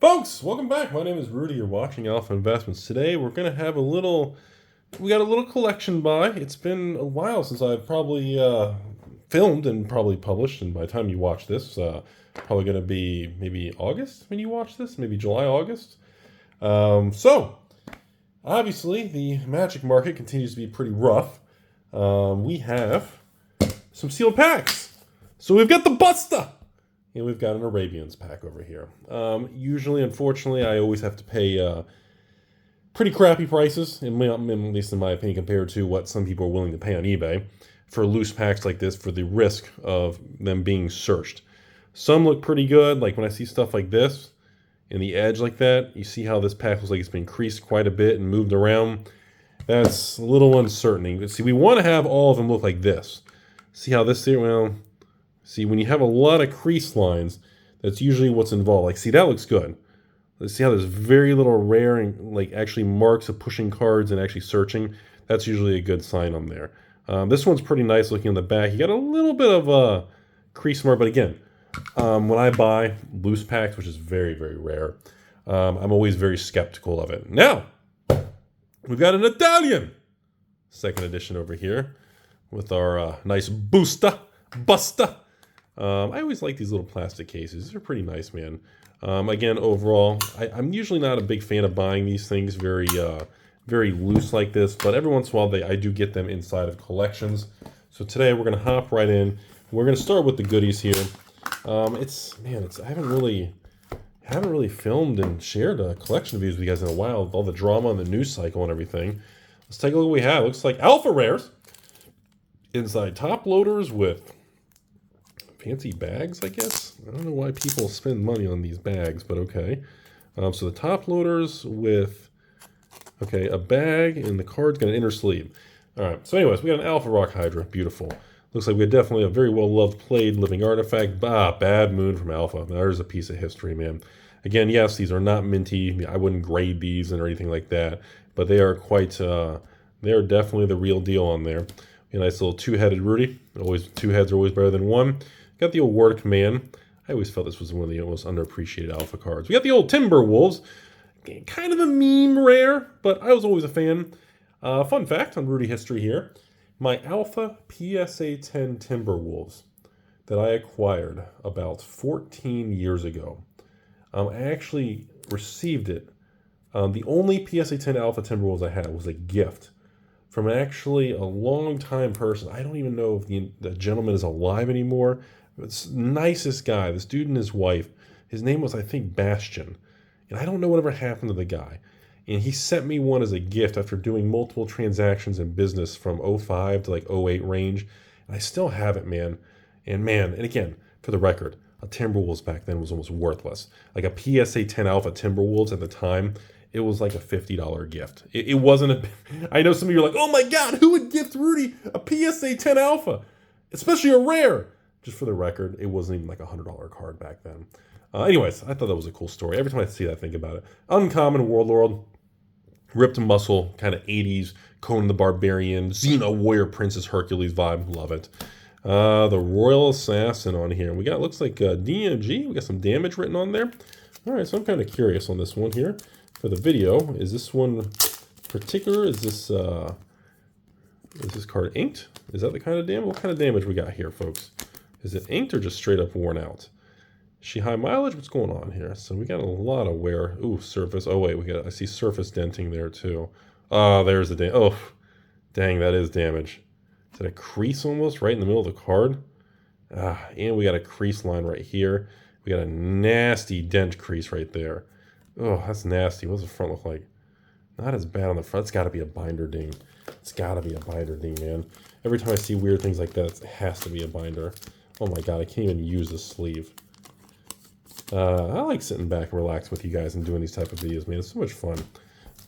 Folks, welcome back. My name is Rudy. You're watching Alpha Investments. Today we're going to have we got a little collection buy. It's been a while since I've probably filmed and probably published, and by the time you watch this, probably going to be maybe August when you watch this, maybe July, August. So, obviously, the magic market continues to be pretty rough. We have some sealed packs. So we've got the Busta. And we've got an Arabians pack over here. Usually, unfortunately, I always have to pay pretty crappy prices, at least in my opinion, compared to what some people are willing to pay on eBay for loose packs like this for the risk of them being searched. Some look pretty good, like when I see stuff like this in the edge like that, you see how this pack looks like it's been creased quite a bit and moved around. That's a little uncertain. See, we want to have all of them look like this. See how this here, well... See, when you have a lot of crease lines, that's usually what's involved. Like, see, that looks good. Let's see how there's very little rare and, like, actually marks of pushing cards and actually searching. That's usually a good sign on there. This one's pretty nice looking on the back. You got a little bit of a crease mark, but again, when I buy loose packs, which is very, very rare, I'm always very skeptical of it. Now, we've got an Italian second edition over here with our nice Busta. I always like these little plastic cases. These are pretty nice, man. Again, overall, I'm usually not a big fan of buying these things very loose like this, but every once in a while I do get them inside of collections. So today we're going to hop right in. We're going to start with the goodies here. I haven't really filmed and shared a collection of these with you guys in a while, with all the drama and the news cycle and everything. Let's take a look at what we have. It looks like Alpha Rares. Inside top loaders with fancy bags, I guess. I don't know why people spend money on these bags, but okay. So the top loaders with, okay, a bag, and the card's got an inner sleeve. All right, so anyways, we got an Alpha Rock Hydra. Beautiful. Looks like we had definitely a very well-loved played living artifact. Bad Moon from Alpha. There's a piece of history, man. Again, yes, these are not minty. I wouldn't grade these or anything like that, but they are quite, they are definitely the real deal on there. A nice little two-headed Rudy. Always, two heads are always better than one. Got the old Word of Command. I always felt this was one of the most underappreciated Alpha cards. We got the old Timberwolves. Kind of a meme rare, but I was always a fan. Fun fact on Rudy history here. My Alpha PSA 10 Timberwolves that I acquired about 14 years ago. I actually received it. The only PSA 10 Alpha Timberwolves I had was a gift from actually a long-time person. I don't even know if the gentleman is alive anymore. It's the nicest guy. This dude and his wife. His name was, I think, Bastion. And I don't know whatever happened to the guy. And he sent me one as a gift after doing multiple transactions in business from 05 to like 08 range. And I still have it, man. And again, for the record, a Timberwolves back then was almost worthless. Like a PSA 10 Alpha Timberwolves at the time, it was like a $50 gift. It wasn't I know some of you are like, oh my God, who would gift Rudy a PSA 10 Alpha? Especially a rare. Just for the record, it wasn't even like a $100 card back then. Anyways, I thought that was a cool story. Every time I see that, I think about it. Uncommon Warlord, ripped muscle, kind of 80s, Conan the Barbarian, Xena Warrior Princess Hercules vibe. Love it. The Royal Assassin on here. We got, looks like DMG. We got some damage written on there. All right, so I'm kind of curious on this one here. For the video, is this one particular? Is this card inked? Is that the kind of damage? What kind of damage we got here, folks? Is it inked or just straight up worn out? Is she high mileage? What's going on here? So we got a lot of wear. Ooh, surface. Oh wait, I see surface denting there too. Oh, there's the damage. Oh, dang, that is damage. Is that a crease almost right in the middle of the card? And we got a crease line right here. We got a nasty dent crease right there. Oh, that's nasty. What does the front look like? Not as bad on the front. It's got to be a binder ding. It's got to be a binder ding, man. Every time I see weird things like that, it has to be a binder. Oh my God, I can't even use the sleeve. I like sitting back and relaxing with you guys and doing these type of videos, man. It's so much fun.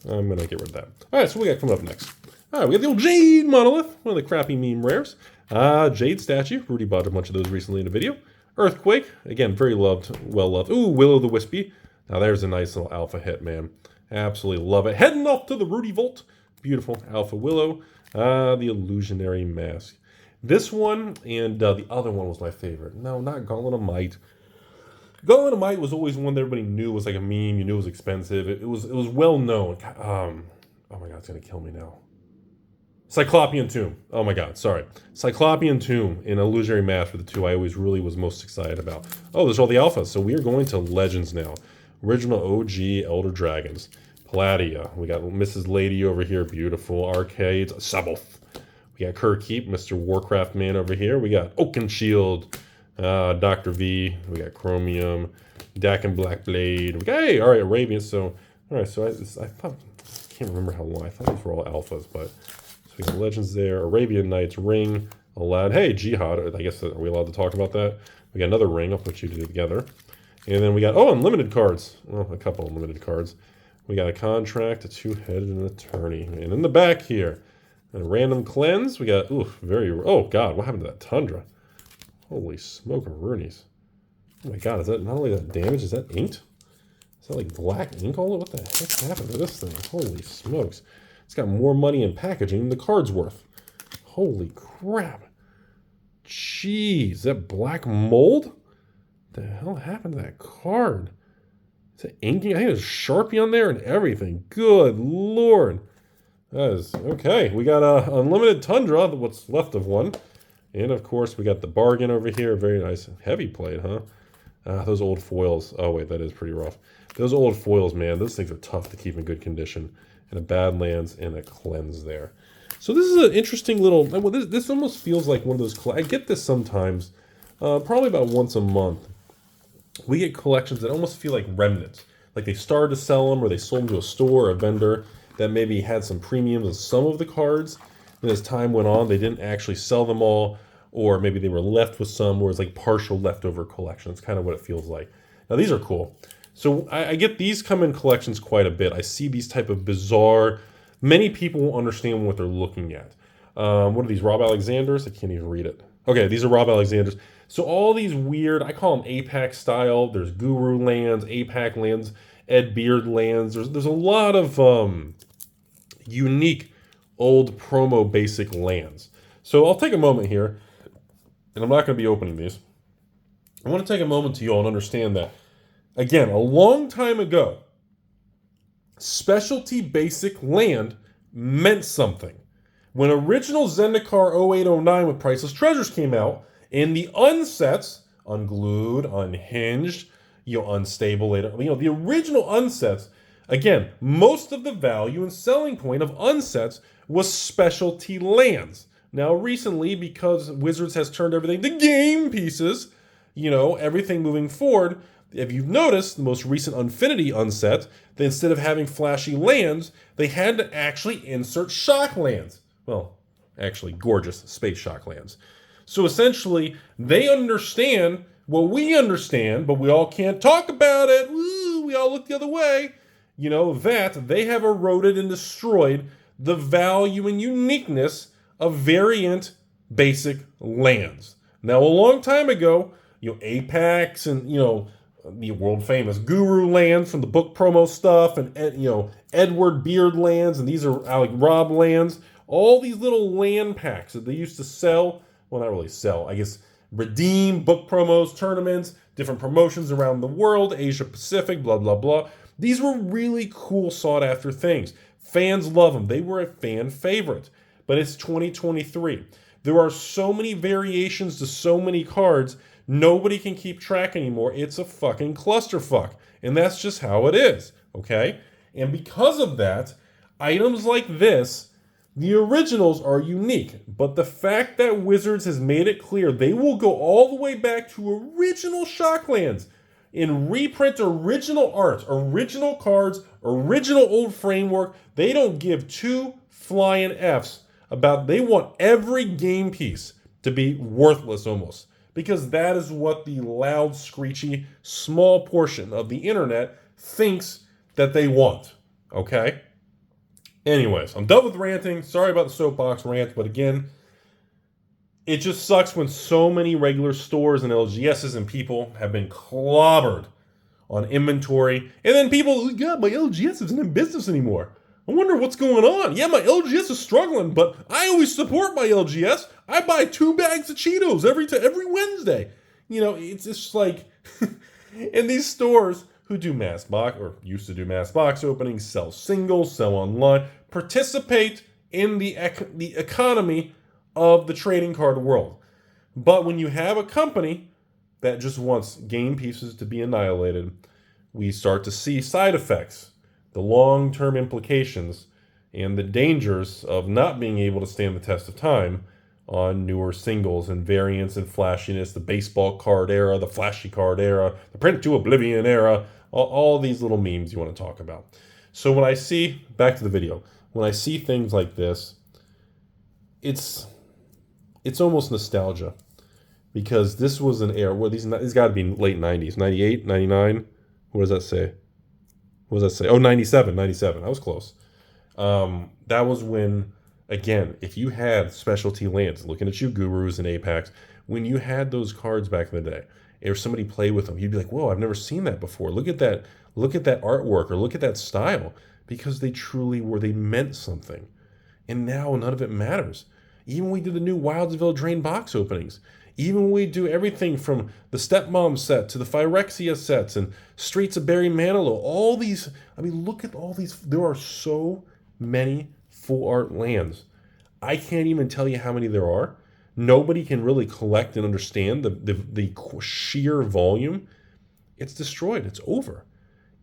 I'm going to get rid of that. All right, so what we got coming up next? All right, we got the old Jade Monolith, one of the crappy meme rares. Jade statue. Rudy bought a bunch of those recently in a video. Earthquake. Again, very loved, well-loved. Ooh, Will-O-the-Wispy. Now there's a nice little Alpha hit, man. Absolutely love it. Heading off to the Rudy Vault. Beautiful Alpha Willow. The Illusionary Mask. This one and the other one was my favorite. No, not Gauntlet of Might. Dolomite was always one that everybody knew was like a meme. You knew it was expensive. It was well known. Oh my God, it's gonna kill me now. Cyclopean Tomb. Oh my God, sorry. Cyclopean Tomb in Illusionary Mask for the two I always really was most excited about. Oh, there's all the alphas. So we are going to Legends now. Original OG Elder Dragons. Palladia. We got Mrs. Lady over here. Beautiful. Arcades. Saboth. We got Kerkeep, Mr. Warcraft Man over here. We got Oakenshield. Dr. V. We got Chromium. Dak and Black Blade. We got, hey, all right, Arabian. So, all right, so I thought, I can't remember how long. I thought these were all alphas, but so we got Legends there. Arabian Nights, Ring, allowed. Hey, Jihad. I guess, are we allowed to talk about that? We got another Ring. I'll put you two together. And then we got, oh, unlimited cards. Well, a couple unlimited cards. We got a Contract, a Two-Headed, and an Attorney. And in the back here, a Random Cleanse. We got, ooh, oh God, what happened to that Tundra? Holy smoke of Roonies. Oh my God, is that not only that damage, is that inked? Is that like black ink all over? What the heck happened to this thing? Holy smokes. It's got more money in packaging than the card's worth. Holy crap. Jeez, that black mold? What the hell happened to that card? Is it inking? I think there's Sharpie on there and everything. Good Lord. That is, okay. We got a unlimited Tundra, what's left of one. And of course, we got the bargain over here. Very nice. Heavy plate, huh? Those old foils. Oh, wait, that is pretty rough. Those old foils, man, those things are tough to keep in good condition. And a Badlands and a Cleanse there. So this is an interesting little, well, this almost feels like one of those, I get this sometimes, probably about once a month. We get collections that almost feel like remnants. Like they started to sell them or they sold them to a store or a vendor that maybe had some premiums on some of the cards. And as time went on, they didn't actually sell them all, or maybe they were left with some where it's like partial leftover collection. It's kind of what it feels like. Now these are cool. So I get these come in collections quite a bit. I see these type of bizarre, many people won't understand what they're looking at. What are these, Rob Alexanders? I can't even read it. Okay, these are Rob Alexanders. So all these weird, I call them APAC style. There's Guru lands, APAC lands, Ed Beard lands. There's a lot of unique old promo basic lands. So I'll take a moment here, and I'm not going to be opening these. I want to take a moment to you all and understand that, again, a long time ago, specialty basic land meant something. When original Zendikar 0809 with Priceless Treasures came out, and the unsets, unglued, unhinged, unstable later, the original unsets, again, most of the value and selling point of unsets was specialty lands. Now, recently, because Wizards has turned everything to game pieces, everything moving forward, if you've noticed, the most recent Infinity unset, that instead of having flashy lands, they had to actually insert shock lands. Well, actually, gorgeous space shock lands. So essentially, they understand what we understand, but we all can't talk about it. Woo, we all look the other way. That they have eroded and destroyed the value and uniqueness of variant basic lands. Now, a long time ago, Apex and, the world famous Guru lands from the book promo stuff and, Edward Beard lands, and these are like Rob lands. All these little land packs that they used to sell, well, not really sell, I guess, redeem book promos, tournaments, different promotions around the world, Asia Pacific, blah, blah, blah. These were really cool, sought-after things. Fans love them. They were a fan favorite. But it's 2023. There are so many variations to so many cards, nobody can keep track anymore. It's a fucking clusterfuck. And that's just how it is, okay? And because of that, items like this, the originals are unique. But the fact that Wizards has made it clear they will go all the way back to original Shocklands and reprint original art, original cards, original old framework, they don't give two flying Fs about, they want every game piece to be worthless almost. Because that is what the loud, screechy, small portion of the internet thinks that they want, okay? Anyways, I'm done with ranting. Sorry about the soapbox rant, but again, it just sucks when so many regular stores and LGSs and people have been clobbered on inventory. And then people, oh God, my LGS isn't in business anymore. I wonder what's going on. Yeah, my LGS is struggling, but I always support my LGS. I buy 2 bags of Cheetos every Wednesday. It's just like, And these stores who do mass box, or used to do mass box openings, sell singles, sell online, participate in the economy of the trading card world. But when you have a company that just wants game pieces to be annihilated, we start to see side effects, the long-term implications, and the dangers of not being able to stand the test of time on newer singles and variants and flashiness, the baseball card era, the flashy card era, the print to oblivion era, all these little memes you want to talk about. So when I see, back to the video, when I see things like this, it's almost nostalgia, because this was an era where these got to be late 90s, 98, 99. What does that say? What does that say? Oh, 97. I was close. That was when, again, if you had specialty lands, looking at you gurus and Apex, when you had those cards back in the day, if somebody played with them, you'd be like, whoa, I've never seen that before. Look at that artwork, or look at that style, because they truly were, they meant something. And now none of it matters. Even when we do the new Wildsville Drain box openings, even when we do everything from the Stepmom set to the Phyrexia sets and Streets of Barry Manilow, all these, I mean, look at all these. There are so many full art lands. I can't even tell you how many there are. Nobody can really collect and understand the sheer volume. It's destroyed. It's over.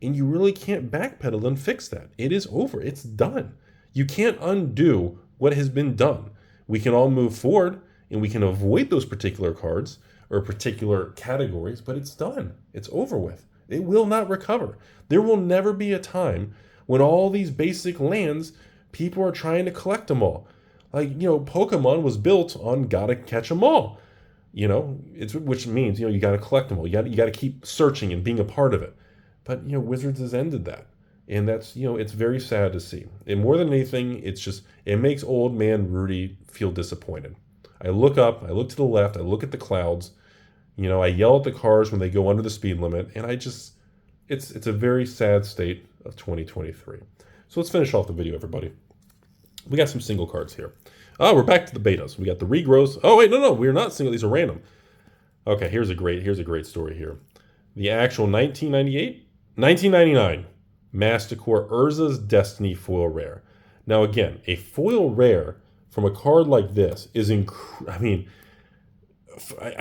And you really can't backpedal and fix that. It is over. It's done. You can't undo what has been done. We can all move forward, and we can avoid those particular cards or particular categories, but it's done. It's over with. It will not recover. There will never be a time when all these basic lands, people are trying to collect them all. Like, Pokemon was built on gotta catch them all. Which means, you gotta collect them all. You gotta keep searching and being a part of it. But, Wizards has ended that. And that's, it's very sad to see. And more than anything, it makes old man Rudy feel disappointed. I look up, I look to the left, I look at the clouds, I yell at the cars when they go under the speed limit, and it's a very sad state of 2023. So let's finish off the video, everybody. We got some single cards here. Oh, we're back to the betas. We got the regrowths. Oh, wait, no, we're not single. These are random. Okay, here's a great story here. The actual 1999 Masticore Urza's Destiny foil rare. Now, again, a foil rare from a card like this is I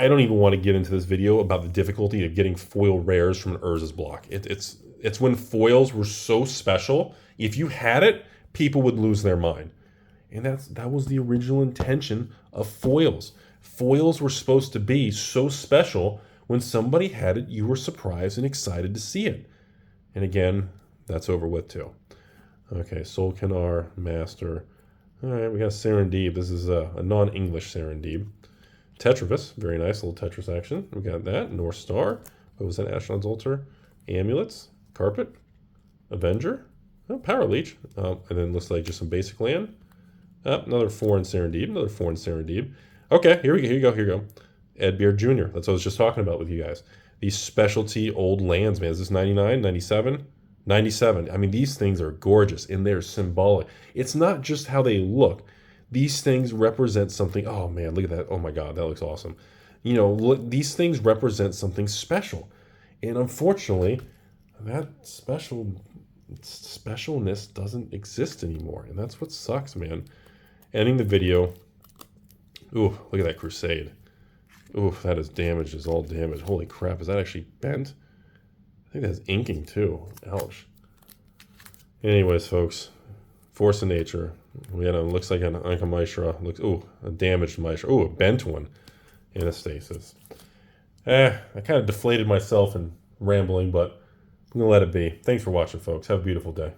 don't even want to get into this video about the difficulty of getting foil rares from an Urza's block. It's when foils were so special. If you had it, people would lose their mind. And that was the original intention of foils. Foils were supposed to be so special, when somebody had it, you were surprised and excited to see it. And again, that's over with too. Okay, Solkanar, Master. All right, we got Serendib. This is a non-English Serendib. Tetravis, very nice little Tetris action. We got that. North Star. What was that? Ashnod's Altar. Amulets. Carpet. Avenger. Oh, Power Leech. And then looks like just some basic land. Another foreign Serendib. Okay, here you go. Ed Beard Jr. That's what I was just talking about with you guys. These specialty old lands, man. Is this 99, 97? 97. I mean, these things are gorgeous, and they're symbolic. It's not just how they look. These things represent something. Oh, man, look at that. Oh, my God, that looks awesome. Look, these things represent something special. And unfortunately, that specialness doesn't exist anymore. And that's what sucks, man. Ending the video. Ooh, look at that Crusade. Ooh, that is damaged. It's all damaged. Holy crap, is that actually bent? I think that's inking too. Ouch. Anyways, folks, Force of Nature. We got looks like an Anka Maeshra. Ooh, a damaged Maeshra. Ooh, a bent one. And a Stasis. I kind of deflated myself in rambling, but I'm going to let it be. Thanks for watching, folks. Have a beautiful day.